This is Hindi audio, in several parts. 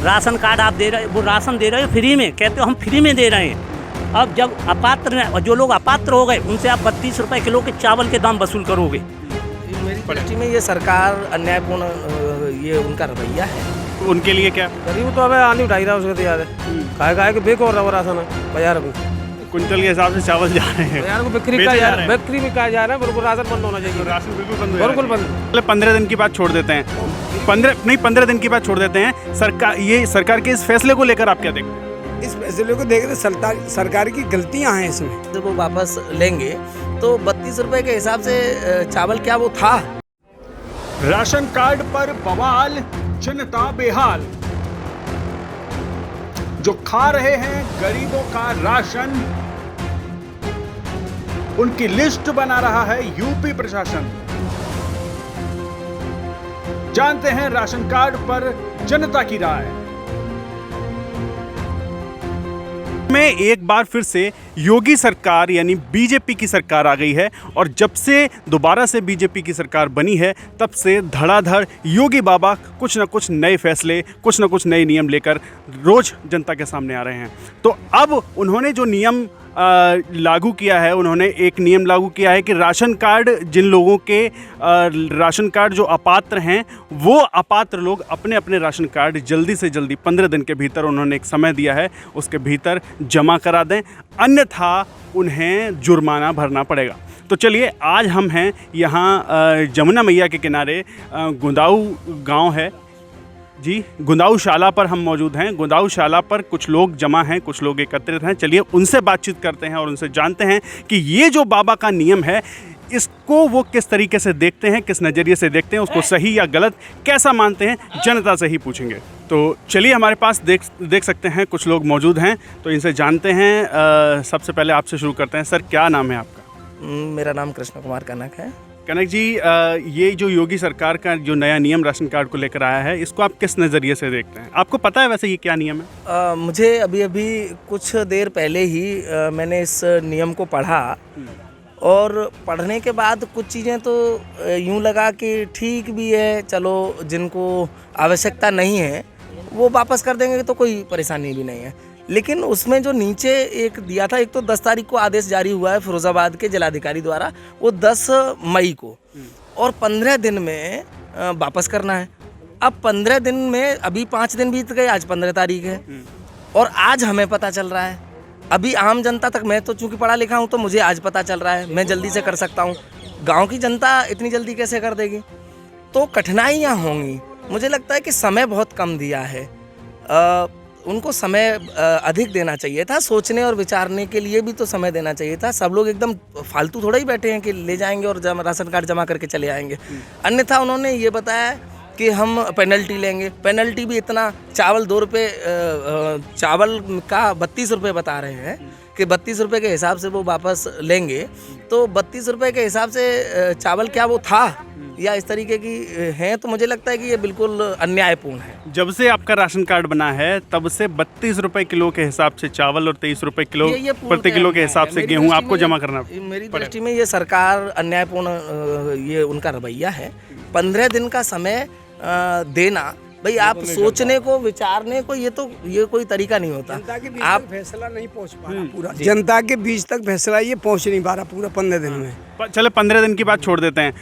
राशन कार्ड आप दे रहे, वो राशन दे रहे हो फ्री में, कहते हो हम फ्री में दे रहे हैं। अब जब अपात्र और जो लोग अपात्र हो गए उनसे आप 32 रुपये किलो के चावल के दाम वसूल करोगे। मेरी दृष्टि में ये सरकार अन्यायपूर्ण ये उनका रवैया है। उनके लिए क्या गरीब तो अब आनी उठाई रहा उसको तो याद है खाए के बेक हो रहा वो राशन बाजार में कुंटल के हिसाब से चावल जा रहे हैं, बाजार को बिक्री का जा रहा है, बिक्री में कहा जा रहा है, बिल्कुल राशन बंद होना चाहिए। राशन बिल्कुल बंद बिल्कुल बंद। पहले 15 दिन की बात छोड़ देते हैं, 15 दिन की बात छोड़ देते हैं। सरकार के इस फैसले को लेकर आप क्या देखते हैं? इस फैसले को देख रहे सरकार की गलतियां हैं इसमें। जब वो वापस लेंगे तो 32 रुपये के हिसाब से चावल क्या वो था? राशन कार्ड पर बवाल, जनता बेहाल। जो खा रहे हैं गरीबों का राशन, उनकी लिस्ट बना रहा है यूपी प्रशासन। जानते हैं राशन कार्ड पर जनता की राय में। एक बार फिर से योगी सरकार यानी बीजेपी की सरकार आ गई है और जब से दोबारा से बीजेपी की सरकार बनी है तब से धड़ाधड़ योगी बाबा कुछ ना कुछ नए फैसले, कुछ ना कुछ नए नियम लेकर रोज जनता के सामने आ रहे हैं। तो अब उन्होंने जो नियम लागू किया है, उन्होंने एक नियम लागू किया है कि राशन कार्ड जिन लोगों के राशन कार्ड जो अपात्र हैं, वो अपात्र लोग अपने अपने राशन कार्ड जल्दी से जल्दी 15 दिन के भीतर, उन्होंने एक समय दिया है, उसके भीतर जमा करा दें, अन्यथा उन्हें जुर्माना भरना पड़ेगा। तो चलिए आज हम हैं यहाँ जमुना मैया के किनारे, गुंदाऊ गांव है जी, गुंदाऊ शाला पर हम मौजूद हैं। गुंदाऊ शाला पर कुछ लोग जमा हैं, कुछ लोग एकत्रित हैं। चलिए उनसे बातचीत करते हैं और उनसे जानते हैं कि ये जो बाबा का नियम है इसको वो किस तरीके से देखते हैं, किस नज़रिए से देखते हैं, उसको सही या गलत कैसा मानते हैं, जनता से ही पूछेंगे। तो चलिए हमारे पास देख सकते हैं कुछ लोग मौजूद हैं, तो इनसे जानते हैं। सबसे पहले आपसे शुरू करते हैं। सर क्या नाम है आपका? मेरा नाम कृष्ण कुमार कनक है। कनक जी, ये जो योगी सरकार का जो नया नियम राशन कार्ड को लेकर आया है, इसको आप किस नज़रिए से देखते हैं? आपको पता है वैसे ये क्या नियम है? मुझे अभी कुछ देर पहले ही मैंने इस नियम को पढ़ा और पढ़ने के बाद कुछ चीज़ें तो यूँ लगा कि ठीक भी है, चलो जिनको आवश्यकता नहीं है वो वापस कर देंगे तो कोई परेशानी भी नहीं है। लेकिन उसमें जो नीचे एक दिया था, एक तो 10 तारीख को आदेश जारी हुआ है फिरोजाबाद के जिलाधिकारी द्वारा, वो 10 मई को, और 15 दिन में वापस करना है। अब 15 दिन में अभी 5 दिन बीत गए, आज 15 तारीख है और आज हमें पता चल रहा है। अभी आम जनता तक, मैं तो चूंकि पढ़ा लिखा हूँ तो मुझे आज पता चल रहा है, मैं जल्दी से कर सकता हूँ। गाँव की जनता इतनी जल्दी कैसे कर देगी? तो कठिनाइयाँ होंगी। मुझे लगता है कि समय बहुत कम दिया है, उनको समय अधिक देना चाहिए था। सोचने और विचारने के लिए भी तो समय देना चाहिए था। सब लोग एकदम फालतू थोड़ा ही बैठे हैं कि ले जाएंगे और राशन कार्ड जमा करके चले आएंगे। अन्यथा उन्होंने ये बताया कि हम पेनल्टी लेंगे। पेनल्टी भी इतना, चावल 2 रुपये, चावल का 32 रुपये बता रहे हैं कि 32 रुपये के हिसाब से वो वापस लेंगे, तो 32 रुपये के हिसाब से चावल क्या वो था या इस तरीके की हैं? तो मुझे लगता है कि ये बिल्कुल अन्यायपूर्ण है। जब से आपका राशन कार्ड बना है तब से 32 रुपये किलो के हिसाब से चावल और 23 रुपये किलो प्रति किलो के हिसाब से गेहूं आपको जमा करना पड़ेगा। मेरी दृष्टि में ये सरकार अन्यायपूर्ण ये उनका रवैया है। 15 दिन का समय देना, भाई आप सोचने को, विचारने को, ये कोई तरीका नहीं होता। आप फैसला नहीं पहुंच पा रहा पूरा, जनता के बीच तक फैसला ये पहुंच नहीं पा रहा पूरा 15 दिन में। चले 15 दिन की बात छोड़ देते हैं,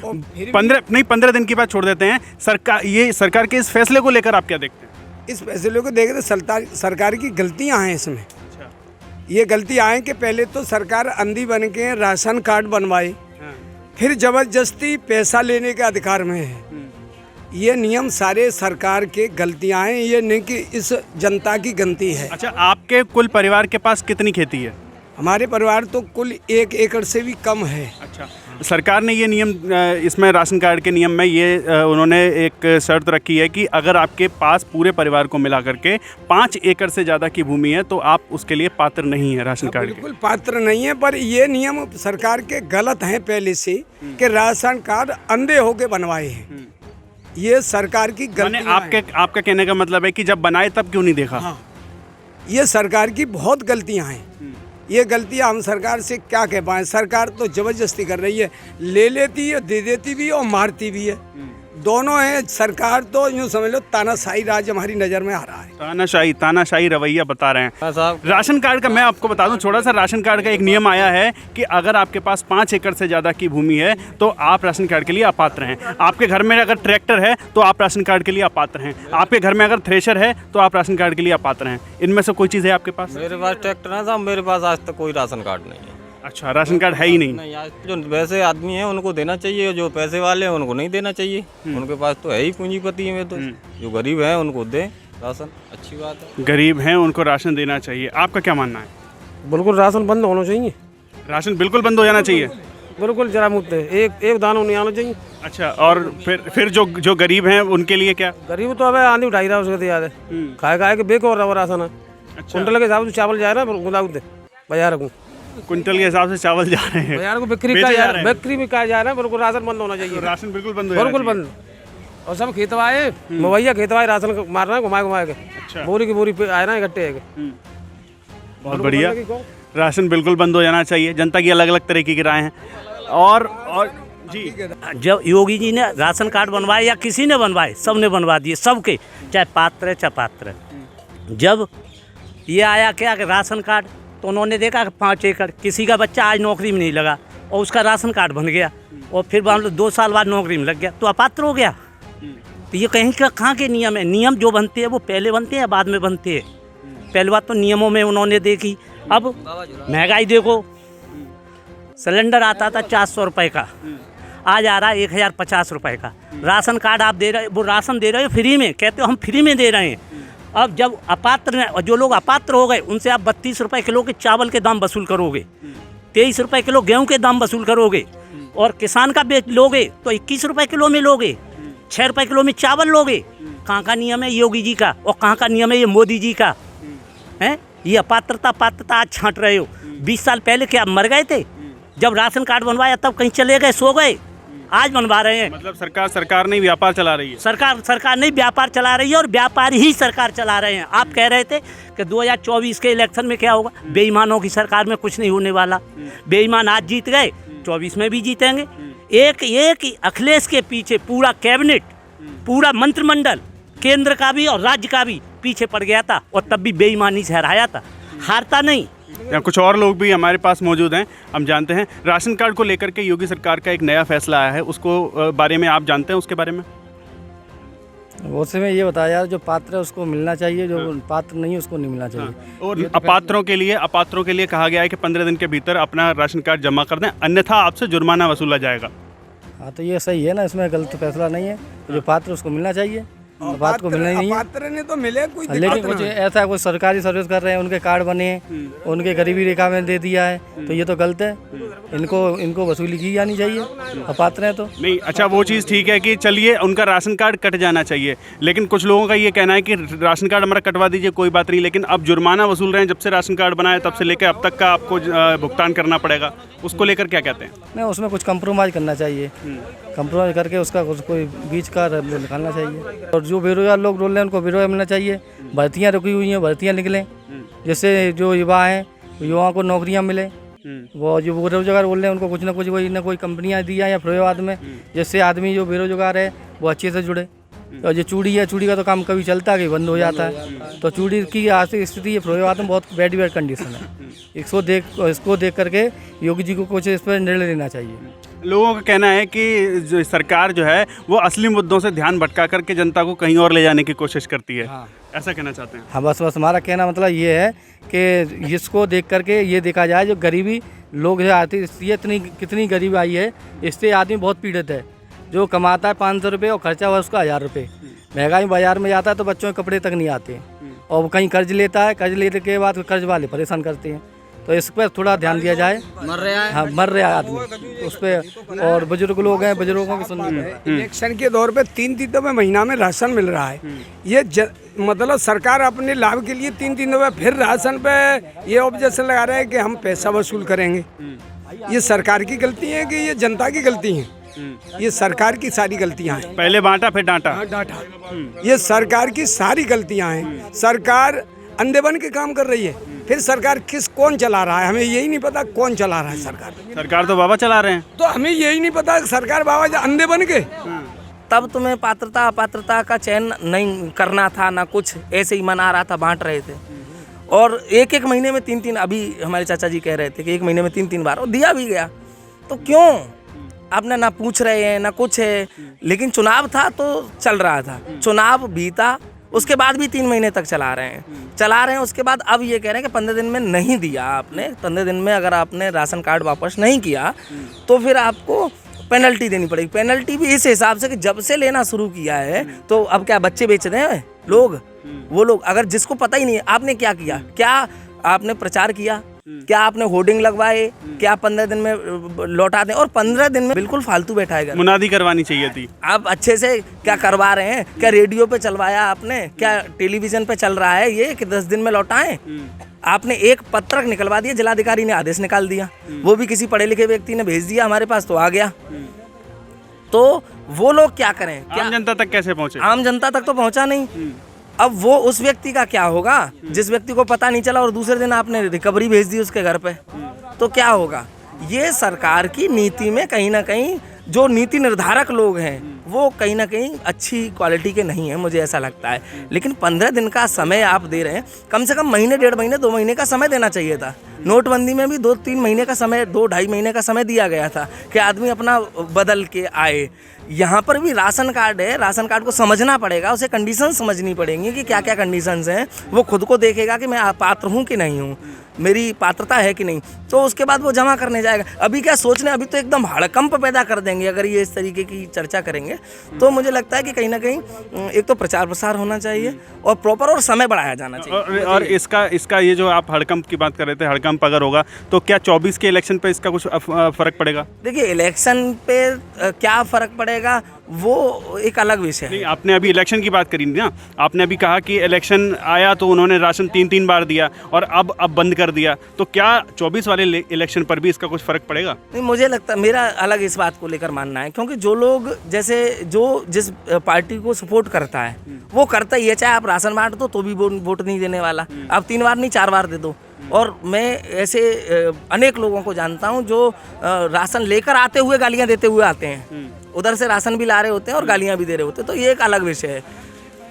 15 दिन की बात छोड़ देते हैं। सरकार के इस फैसले को लेकर आप क्या देखते हैं? इस फैसले को देख रहे सरकार की गलतियां हैं इसमें। ये गलतियां हैं कि पहले तो सरकार अंधी बन के राशन कार्ड बनवाई, फिर जबरदस्ती पैसा लेने के अधिकार में है। ये नियम सारे सरकार के गलतियां हैं, ये नहीं कि इस जनता की गलती है। अच्छा, आपके कुल परिवार के पास कितनी खेती है? हमारे परिवार तो कुल 1 एकड़ से भी कम है। अच्छा, सरकार ने ये नियम, इसमें राशन कार्ड के नियम में ये उन्होंने एक शर्त रखी है कि अगर आपके पास पूरे परिवार को मिला करके 5 एकड़ से ज़्यादा की भूमि है तो आप उसके लिए पात्र नहीं है राशन कार्ड के। बिल्कुल पात्र नहीं है, पर ये नियम सरकार के गलत हैं पहले से कि राशन कार्ड अंधे होके बनवाए हैं। ये सरकार की गलती है। आपका कहने का मतलब है कि जब बनाए तब क्यों नहीं देखा? हाँ, ये सरकार की बहुत गलतियां हैं। ये गलतियां हम सरकार से क्या कह पाएँ। सरकार तो जबरदस्ती कर रही है, ले लेती है, दे देती भी है और मारती भी है। दोनों है। सरकार तो यूँ समझ लो तानाशाही राज हमारी नज़र में आ रहा है। तानाशाही रवैया बता रहे हैं। हाँ साहब, राशन कार्ड का मैं आपको बता दूं, छोटा सा राशन कार्ड का एक नियम आया है कि अगर आपके पास 5 एकड़ से ज़्यादा की भूमि है तो आप राशन कार्ड के लिए अपात्र हैं। आपके घर में अगर ट्रैक्टर है तो आप राशन कार्ड के लिए अपात्र हैं। आपके घर में अगर थ्रेशर है तो आप राशन कार्ड के लिए अपात्र हैं। इनमें से कोई चीज़ है आपके पास? मेरे पास ट्रैक्टर है साहब, मेरे पास आज तक कोई राशन कार्ड नहीं है। अच्छा, राशन कार्ड है ही नहीं। नहीं, आज जो वैसे आदमी हैं उनको देना चाहिए, जो पैसे वाले हैं उनको नहीं देना चाहिए। उनके पास तो है ही पूंजीपति है, तो जो गरीब है उनको दे राशन, अच्छी बात है। गरीब हैं उनको राशन देना चाहिए। आपका क्या मानना है? बिल्कुल राशन बंद होना चाहिए, राशन बिल्कुल बंद हो जाना चाहिए। बिल्कुल जरा मुद्दे एक दाना नहीं आना चाहिए। अच्छा, और फिर जो गरीब हैं उनके लिए क्या? गरीब तो अब आंधी उठाई रहा है, उसके याद है खाए के बेक हो रहा है राशन है। कुंटल के हिसाब से चावल जा रहा है गुलाब दे बाजार को, कुंटल के हिसाब से चावल जा रहे हैं, बाजार को बिक्री का बिक्री भी कहा जा रहा है। बिल्कुल राशन बंद होना चाहिए, राशन बिल्कुल बंद हो जाना बिल्कुल बंद। और सब खेतवाए मुवैया खेतवाए राशन मार रहे हैं घुमाए के। अच्छा। बोरी की बोरी पे आए ना इकट्ठे है। बहुत बढ़िया, राशन बिल्कुल बंद हो जाना चाहिए। जनता की अलग अलग तरीके की राय हैं। और जी, जब योगी जी ने राशन कार्ड बनवाए या किसी ने बनवाए, सब ने बनवा दिए, सबके, चाहे पात्र है चाहे पात्र है। जब ये आया क्या कि राशन कार्ड, तो उन्होंने देखा कि 5 एकड़, किसी का बच्चा आज नौकरी में नहीं लगा और उसका राशन कार्ड बन गया, और फिर मान लो 2 साल बाद नौकरी में लग गया, तो अपात्र हो गया। तो ये कहीं का कहाँ के नियम है? नियम जो बनते हैं वो पहले बनते हैं या बाद में बनते हैं? पहली बात तो नियमों में उन्होंने देखी। अब महंगाई देखो, सिलेंडर आता था 400 रुपये का, आज आ रहा है 1050 रुपये का। राशन कार्ड आप दे रहे, वो राशन दे रहे हो फ्री में, कहते हो हम फ्री में दे रहे हैं। अब जब अपात्र हैं, जो लोग अपात्र हो गए, उनसे आप 32 रुपये किलो के चावल के दाम वसूल करोगे, 23 रुपये किलो गेहूं के दाम वसूल करोगे, और किसान का बेच लोगे तो 21 रुपये किलो में लोगे, 6 रुपये किलो में चावल लोगे। कहाँ का नियम है योगी जी का, और कहाँ का नियम है ये मोदी जी का? हैं, ये अपात्रता पात्रता आज छांट रहे हो। 20 साल पहले क्या आप मर गए थे? जब राशन कार्ड बनवाया तब कहीं चले गए, सो गए, आज बनवा रहे हैं। मतलब सरकार नहीं व्यापार चला रही है। सरकार नहीं व्यापार चला रही है, और व्यापार ही सरकार चला रहे हैं। आप कह रहे थे कि 2024 के इलेक्शन में क्या होगा? बेईमानों की सरकार में कुछ नहीं होने वाला। बेईमान आज जीत गए, 24 में भी जीतेंगे। एक अखिलेश के पीछे पूरा कैबिनेट, पूरा मंत्रिमंडल, केंद्र का भी और राज्य का भी पीछे पड़ गया था, और तब भी बेईमानी से हराया था, हारता नहीं। यहाँ कुछ और लोग भी हमारे पास मौजूद हैं, हम जानते हैं। राशन कार्ड को लेकर के योगी सरकार का एक नया फैसला आया है, उसको बारे में आप जानते हैं? उसके बारे में उसमें ये बताया यार, जो पात्र है उसको मिलना चाहिए, जो पात्र नहीं है उसको नहीं मिलना चाहिए। और अपात्रों के लिए कहा गया है कि 15 दिन के भीतर अपना राशन कार्ड जमा कर दें, अन्यथा आपसे जुर्माना वसूला जाएगा। हाँ, तो ये सही है ना, इसमें गलत फैसला नहीं है। जो पात्र उसको मिलना चाहिए, बात को मिलना ही नहीं है। पात्र ने तो मिले कोई, लेकिन कुछ ऐसा कोई सरकारी सर्विस कर रहे हैं, उनके कार्ड बने हैं, उनके गरीबी रेखा में दे दिया है, तो ये तो गलत है। इनको वसूली की जानी चाहिए, अपात्र हैं तो नहीं। अच्छा, वो चीज़ ठीक है कि चलिए उनका राशन कार्ड कट जाना चाहिए, लेकिन कुछ लोगों का ये कहना है कि राशन कार्ड हमारा कटवा दीजिए, कोई बात नहीं, लेकिन अब जुर्माना वसूल रहे हैं। जब से राशन कार्ड बनाया तब से लेकर अब तक का आपको भुगतान करना पड़ेगा। उसको लेकर क्या कहते हैं? नहीं, उसमें कुछ कंप्रोमाइज़ करना चाहिए, कंप्रोमाइज़ करके उसका कोई बीच का निकालना चाहिए। और जो बेरोजगार लोग बोल रहे हैं उनको बेरोजगार मिलना चाहिए। भर्तियाँ रुकी हुई हैं, भर्तियाँ निकलें, जिससे जो युवा हैं, युवाओं को नौकरियाँ मिले। वो जो बेरोजगार बोल रहे हैं उनको कुछ ना कोई कंपनियाँ दी हैं या फ्रीवाद में, जिससे आदमी जो बेरोजगार है वो अच्छे से जुड़े। और जो चूड़ी है, चूड़ी का तो काम कभी चलता है, कभी बंद हो जाता है। तो चूड़ी की आर्थिक स्थिति ये फ्रीवाद में बहुत बैड कंडीशन है। इसको देख करके योगी जी को कुछ इस पर निर्णय लेना चाहिए। लोगों का कहना है कि जो सरकार जो है वो असली मुद्दों से ध्यान भटका करके जनता को कहीं और ले जाने की कोशिश करती है। हाँ। ऐसा कहना चाहते हैं? हाँ, बस हमारा कहना मतलब ये है कि इसको देख करके ये देखा जाए, जो गरीबी लोग जो आती है, कितनी गरीबी आई है, इससे आदमी बहुत पीड़ित है। जो कमाता है 500 रुपये और खर्चा हुआ उसका 1000 रुपये। महंगाई बाजार में जाता है तो बच्चों के कपड़े तक नहीं आते, और वो कहीं कर्ज लेता है, कर्ज लेने के बाद कर्ज वाले परेशान करते हैं। तो इस पर थोड़ा ध्यान दिया जाए। मर रहा है आदमी उस पर, और बुजुर्ग लोग हैं, बुजुर्गों की सुननी। इलेक्शन के दौर पे 3 दिनों महीना में राशन मिल रहा है। ये मतलब सरकार अपने लाभ के लिए 3 दिनों में फिर राशन पे ये ऑब्जेक्शन लगा रहे हैं कि हम पैसा वसूल करेंगे। ये सरकार की गलती है कि ये जनता की गलती है? ये सरकार की सारी गलतियां हैं। पहले बांटा फिर डांटा। ये सरकार की सारी गलतियां हैं। सरकार अंधे बन के काम कर रही है। फिर सरकार कौन चला रहा है, हमें यही नहीं पता कौन चला रहा है। सरकार तो बाबा चला रहे हैं, तो हमें यही नहीं पता सरकार बाबा अंधे बन के तब तुम्हें पात्रता अपात्रता का चयन नहीं करना था ना कुछ, ऐसे ही मन आ रहा था बांट रहे थे। और एक एक महीने में 3-3, अभी हमारे चाचा जी कह रहे थे कि एक महीने में 3-3 बार, और दिया भी गया। तो क्यों आपने ना पूछ रहे हैं ना कुछ है। लेकिन चुनाव था तो चल रहा था, चुनाव बीता, उसके बाद भी 3 महीने तक चला रहे हैं। उसके बाद अब ये कह रहे हैं कि 15 दिन में नहीं दिया आपने, 15 दिन में अगर आपने राशन कार्ड वापस नहीं किया तो फिर आपको पेनल्टी देनी पड़ेगी। पेनल्टी भी इस हिसाब से कि जब से लेना शुरू किया है तो अब क्या बच्चे बेच रहे हैं लोग, वो लोग अगर जिसको पता ही नहीं है, आपने क्या किया, क्या आपने प्रचार किया, क्या आपने होर्डिंग लगवाए, क्या 15 दिन में लौटा दें, और 15 दिन में बिल्कुल फालतू बैठाएगा। मुनादी करवानी चाहिए थी। आप अच्छे से क्या करवा रहे हैं, क्या रेडियो पे चलवाया आपने, क्या टेलीविजन पे चल रहा है ये कि 10 दिन में लौटाएं? आपने एक पत्रक निकलवा दिया, जिलाधिकारी ने आदेश निकाल दिया, वो भी किसी पढ़े लिखे व्यक्ति ने भेज दिया हमारे पास, तो आ गया। तो वो लोग क्या करें, क्या आम जनता तक कैसे पहुंचे? आम जनता तक तो पहुंचा नहीं। अब वो उस व्यक्ति का क्या होगा जिस व्यक्ति को पता नहीं चला और दूसरे दिन आपने रिकवरी भेज दी उसके घर पे, तो क्या होगा? ये सरकार की नीति में कहीं ना कहीं जो नीति निर्धारक लोग हैं वो कहीं ना कहीं अच्छी क्वालिटी के नहीं है, मुझे ऐसा लगता है। लेकिन 15 दिन का समय आप दे रहे हैं, कम से कम महीने, 1.5 महीने, 2 महीने का समय देना चाहिए था। नोटबंदी में भी 2-3 महीने का समय, 2-2.5 महीने का समय दिया गया था कि आदमी अपना बदल के आए। यहाँ पर भी राशन कार्ड है, राशन कार्ड को समझना पड़ेगा, उसे कंडीशन समझनी पड़ेंगी कि क्या क्या कंडीशंस हैं। वो खुद को देखेगा कि मैं पात्र हूँ कि नहीं हूँ, मेरी पात्रता है कि नहीं, तो उसके बाद वो जमा करने जाएगा। अभी क्या सोचने, अभी तो एकदम हड़कंप पैदा कर देंगे अगर ये इस तरीके की चर्चा करेंगे। तो मुझे लगता है कि कहीं ना कहीं एक तो प्रचार प्रसार होना चाहिए और प्रॉपर और समय बढ़ाया जाना चाहिए। और इसका ये जो आप हड़कंप की बात कर रहे थे, हड़कंप अगर होगा तो क्या 24 के इलेक्शन पे इसका कुछ फर्क पड़ेगा? देखिए, इलेक्शन पे क्या फ़र्क पड़ेगा वो एक अलग विषय है। नहीं, आपने अभी इलेक्शन की बात करी ना, आपने अभी कहा कि इलेक्शन आया तो उन्होंने राशन 3-3 बार दिया और अब बंद कर दिया, तो क्या 24 वाले इलेक्शन पर भी इसका कुछ फ़र्क पड़ेगा? नहीं, मुझे लगता है, मेरा अलग इस बात को लेकर मानना है, क्योंकि जो लोग जैसे जिस पार्टी को सपोर्ट करता है वो करता ही है, चाहे आप राशन बांट दो तो भी वोट नहीं देने वाला, आप 3 बार नहीं 4 बार दे दो। और मैं ऐसे अनेक लोगों को जानता हूं जो राशन लेकर आते हुए गालियां देते हुए आते हैं, उधर से राशन भी ला रहे होते हैं और गालियां भी दे रहे होते हैं, तो ये एक अलग विषय है।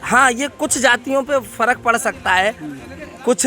हाँ, ये कुछ जातियों पे फ़र्क पड़ सकता है, कुछ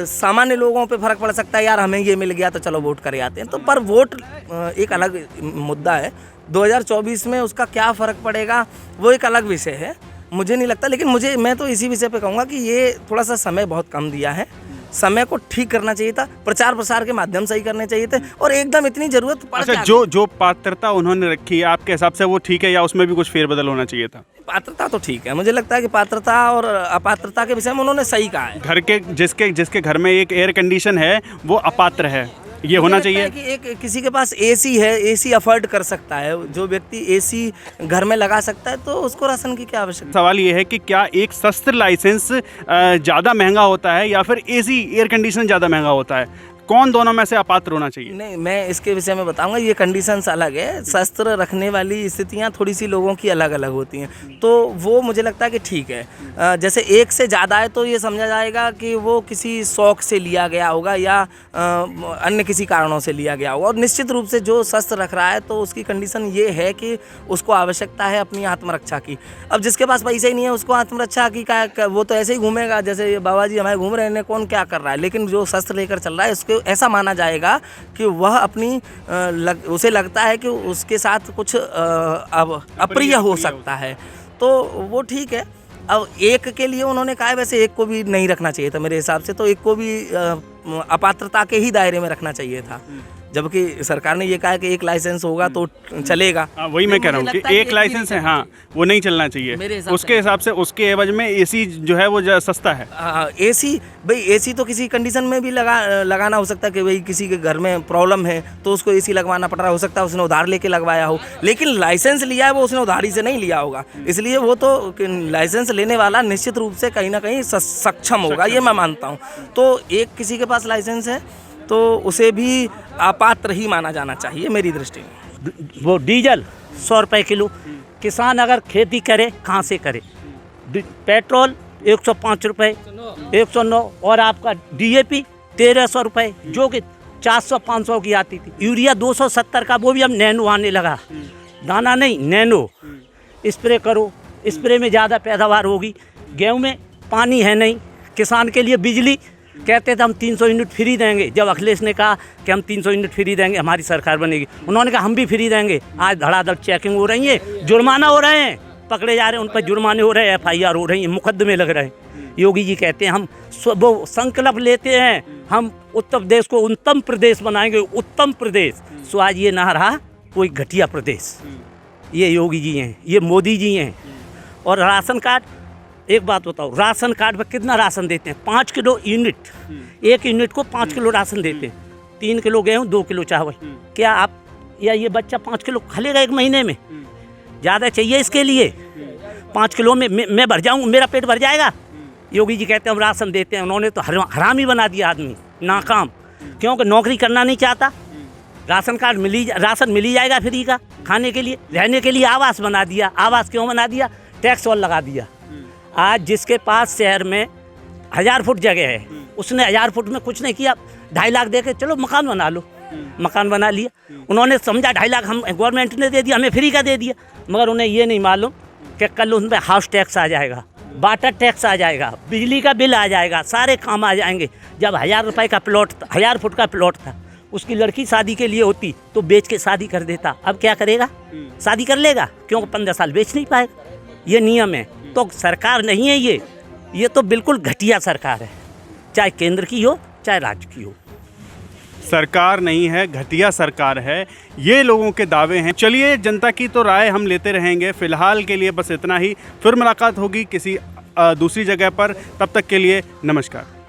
सामान्य लोगों पे फ़र्क पड़ सकता है, यार हमें ये मिल गया तो चलो वोट करे आते हैं, तो पर वोट एक अलग मुद्दा है। 2024 में उसका क्या फ़र्क पड़ेगा वो एक अलग विषय है, मुझे नहीं लगता। लेकिन मैं तो इसी विषय पे कहूँगा कि ये थोड़ा सा समय बहुत कम दिया है, समय को ठीक करना चाहिए था, प्रचार प्रसार के माध्यम से ही करने चाहिए थे, और एकदम इतनी जरूरत पड़ अच्छा, जो पात्रता उन्होंने रखी है आपके हिसाब से वो ठीक है या उसमें भी कुछ फेरबदल होना चाहिए था? पात्रता तो ठीक है, मुझे लगता है कि पात्रता और अपात्रता के विषय में उन्होंने सही कहा है। घर के जिसके घर में एक एयर कंडीशन है वो अपात्र है, ये होना चाहिए कि एक किसी के पास एसी है, एसी अफोर्ड कर सकता है, जो व्यक्ति एसी घर में लगा सकता है तो उसको राशन की क्या आवश्यकता। सवाल ये है कि क्या एक शस्त्र लाइसेंस ज़्यादा महंगा होता है या फिर एसी एयर कंडीशन ज़्यादा महंगा होता है? कौन दोनों में से अपात्र होना चाहिए? नहीं, मैं इसके विषय में बताऊंगा, ये कंडीशंस अलग है, शस्त्र रखने वाली स्थितियां थोड़ी सी लोगों की अलग अलग होती हैं, तो वो मुझे लगता है कि ठीक है। जैसे एक से ज़्यादा है तो ये समझा जाएगा कि वो किसी शौक से लिया गया होगा या अन्य किसी कारणों से लिया गया होगा, और निश्चित रूप से जो शस्त्र रख रहा है तो उसकी कंडीशन ये है कि उसको आवश्यकता है अपनी आत्मरक्षा की। अब जिसके पास पैसे ही नहीं है उसको आत्मरक्षा की क्या, वो तो ऐसे ही घूमेगा, जैसे बाबा जी हमारे घूम रहे हैं, कौन क्या कर रहा है। लेकिन जो शस्त्र लेकर चल रहा है उसके ऐसा माना जाएगा कि वह अपनी उसे लगता है कि उसके साथ कुछ अब अप्रिय हो सकता है, तो वो ठीक है। अब एक के लिए उन्होंने कहा है, वैसे एक को भी नहीं रखना चाहिए था मेरे हिसाब से, तो एक को भी अपात्रता के ही दायरे में रखना चाहिए था, जबकि सरकार ने ये कहा है कि एक लाइसेंस होगा तो चलेगा। वही मैं कह रहा हूँ कि एक लाइसेंस है, हाँ, वो नहीं चलना चाहिए उसके हिसाब से। उसके एवज में एसी जो है वो सस्ता है। एसी भाई, एसी तो किसी कंडीशन में भी लगाना हो सकता है कि भाई किसी के घर में प्रॉब्लम है तो उसको एसी लगवाना पड़ रहा हो सकता है उसने उधार लेके लगवाया हो, लेकिन लाइसेंस लिया है वो उसने उधारी से नहीं लिया होगा, इसलिए वो तो लाइसेंस लेने वाला निश्चित रूप से कहीं ना कहीं सक्षम होगा, ये मैं मानता हूँ। तो एक किसी के पास लाइसेंस है तो उसे भी अपात्र ही माना जाना चाहिए मेरी दृष्टि में। वो डीजल 100 रुपये किलो, किसान अगर खेती करे कहाँ से करे? पेट्रोल 105 रुपये, 109, और आपका DAP 1300 रुपये, जो कि 400-500 की आती थी। यूरिया 270 का, वो भी अब नैनो आने लगा, दाना नहीं नैनो। स्प्रे करो, स्प्रे में ज़्यादा पैदावार होगी। गेहूँ में पानी है नहीं, किसान के लिए बिजली कहते थे हम 300 यूनिट फ्री देंगे। जब अखिलेश ने कहा कि हम 300 यूनिट फ्री देंगे, हमारी सरकार बनेगी, उन्होंने कहा हम भी फ्री देंगे। आज धड़ाधड़ चेकिंग हो रही है, जुर्माना हो रहे हैं, पकड़े जा रहे हैं, उन पर जुर्माने हो रहे हैं, FIR हो रही है, मुकदमे लग रहे हैं। योगी जी कहते हैं हम वो संकल्प लेते हैं, हम उत्तर प्रदेश को उत्तम प्रदेश बनाएंगे, उत्तम प्रदेश। सो आज ये ना रहा कोई घटिया प्रदेश। ये योगी जी हैं, ये मोदी जी हैं। और राशन कार्ड, एक बात बताओ, राशन कार्ड पर कितना राशन देते हैं? 5 किलो यूनिट, एक यूनिट को 5 किलो राशन देते हैं। 3 किलो गेहूँ, 2 किलो चावल। क्या आप या ये बच्चा 5 किलो खा लेगा एक महीने में? ज़्यादा चाहिए इसके लिए। 5 किलो में मैं भर जाऊँ, मेरा पेट भर जाएगा? योगी जी कहते हैं हम राशन देते हैं। उन्होंने तो हराम ही बना दिया आदमी, नाकाम, क्योंकि नौकरी करना नहीं चाहता। राशन कार्ड राशन मिल ही जाएगा फ्री का, खाने के लिए, रहने के लिए आवास बना दिया। आवास क्यों बना दिया? टैक्स और लगा दिया। आज जिसके पास शहर में 1000 फुट जगह है, उसने 1000 फुट में कुछ नहीं किया, 2.5 लाख दे के चलो मकान बना लो, मकान बना लिया। उन्होंने समझा 2.5 लाख हम गवर्नमेंट ने दे दिया, हमें फ्री का दे दिया। मगर उन्हें ये नहीं मालूम कि कल उन पर हाउस टैक्स आ जाएगा, वाटर टैक्स आ जाएगा, बिजली का बिल आ जाएगा, सारे काम आ जाएंगे। जब 1000 रुपये का प्लॉट, 1000 फुट का प्लॉट था, उसकी लड़की शादी के लिए होती तो बेच के शादी कर देता। अब क्या करेगा? शादी कर लेगा, क्योंकि 15 साल बेच नहीं पाएगा। ये नियम है। तो सरकार नहीं है ये तो बिल्कुल घटिया सरकार है, चाहे केंद्र की हो चाहे राज्य की हो। सरकार नहीं है, घटिया सरकार है, ये लोगों के दावे हैं। चलिए, जनता की तो राय हम लेते रहेंगे। फिलहाल के लिए बस इतना ही। फिर मुलाकात होगी किसी दूसरी जगह पर। तब तक के लिए नमस्कार।